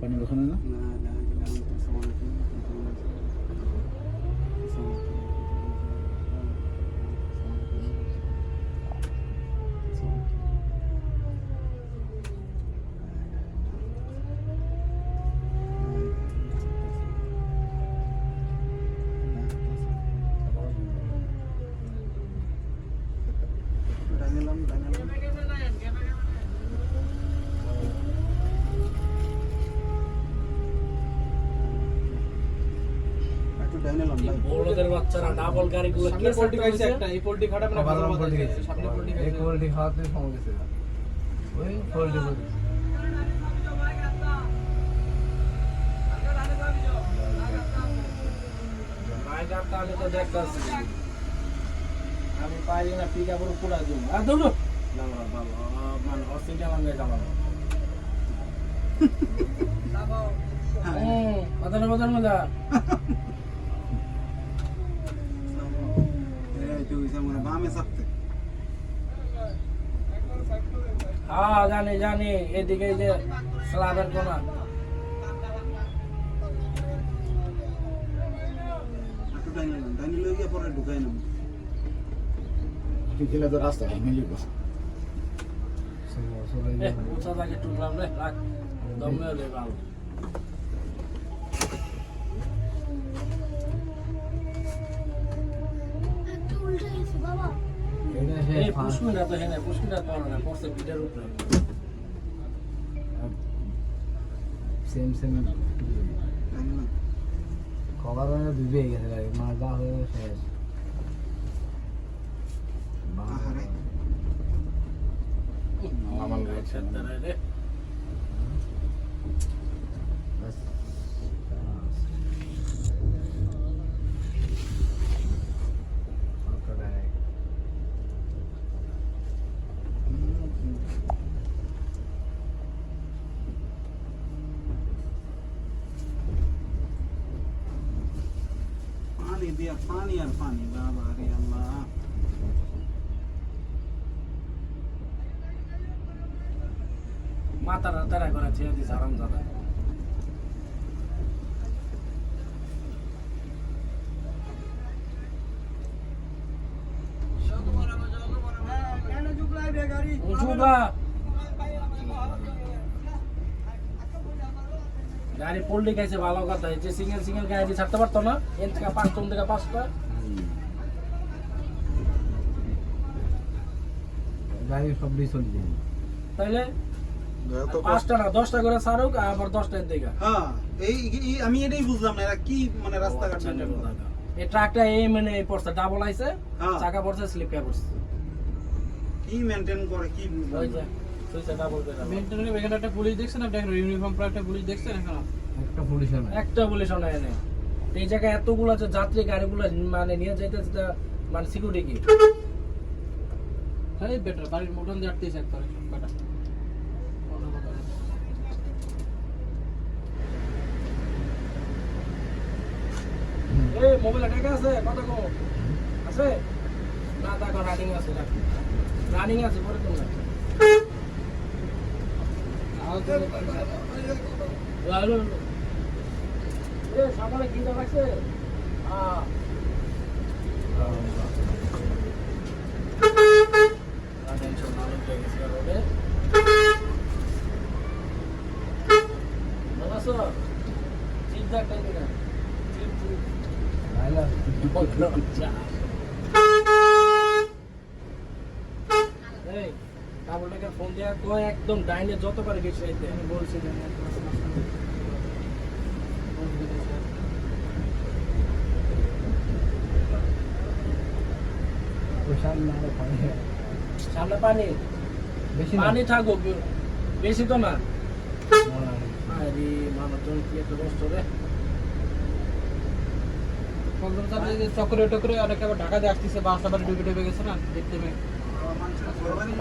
পানির ওখানে না? বড়দের বাচ্চারা ডাবল গাড়িগুলো কে পোল্ট্রি সাথে খাইছে একটা, এই পোল্ট্রি খাটা মানে ভালো পোল্ট্রি খাইছে, সামনে পোল্ট্রি এই খাইছে। কোয়ালিটি খাওয়াতে সমস্যা ওই কোয়ালিটি মাইকারটা আমি তো দেখতাছি আমি পারি না পিকা পুরো পুরা দিই আর দৌড়ো না বাবা মানে অসিটা লাগে যাবা বাদার বাদার মজা হ্যাঁ জানি জানি এদিকে যে স্লাবের কোনা গেলে তো রাস্তা ভেঙে যাবো। উঁচা থাকে টুকলাম রে রাখ দমে রে ভালো এই পুষ্কুটা তো হেনে পুষ্কুটা তো না পড়ছে পিঠের উপরে সেম সেম কভার মানে ডুবে গেছে গাড়ি মাজা হয়ে শেষ আমার গাছে রে বাস पानी दिया पानी और पानी बाबा रे अल्लाह মাথাটা তারা করে ছেড়ে দিছে আরাম দাদা গাড়ি পল্লি খাইছে ভালো কথা যে সিঙ্গেল সিঙ্গেল গাড়ি ছাড়তে পারতো না এর থেকে 5 জন থেকে 5টা গাড়ি সবই চলে যায় তাইলে 5টা না 10টা করে ছাড়ুক আবার 10টা এর দিকে হ্যাঁ এই আমি এটাই বুঝলাম না এরা কি মানে রাস্তা ঘাট এই ট্রাকটা এই মানে এই পড়ছে ডাবল আইছে হ্যাঁ। চাকা পড়ছে স্লিপ খাই পড়ছে কি মেইনটেইন করে কি ওই যে সুইচে ডাবল করে মেইনটেইন এখানে একটা পুলিশ দেখছেন, আপনি এখন ইউনিফর্ম পরা একটা পুলিশ দেখছেন এখন? একটা পুলিশ না একটা পুলিশ নাই নেই এই জায়গায় এতগুলো যে যাত্রী গাড়িগুলো মানে নিয়ে যাইতেছে তা মানে সিকিউরিটি কি এই বেটার বাড়ির মোটন দিয়ে আটতেছে একবার কাটা এই মোবাইল টাকা আছে কত কো আছে না টাকা রানিং আছে রানিং আছে পরে তোমরা এ সামনে কি দাম আছে হ্যাঁ টেনশন না লইতে গেছে রোডে নমস্তে চিন্তা করবে না আইলা এই ডাবলটাকে ফোন দিয়া কই একদম ডাইনে যতবার গেছে আইতে আমি বলছি না প্রশান্ত না পানি সামনে পানি বেশি পানি থাকুক বেশি তো না না আরে মানুষজন কি এত কষ্ট রে কলকাতা চাপে যে চক্রে টকরে অনেকে আবার ঢাকা দিয়ে আসতেছে, বাস আবার ডুবে ডুবে গেছে না দেখতে পেয়ে মানুষের ঘরবাড়ি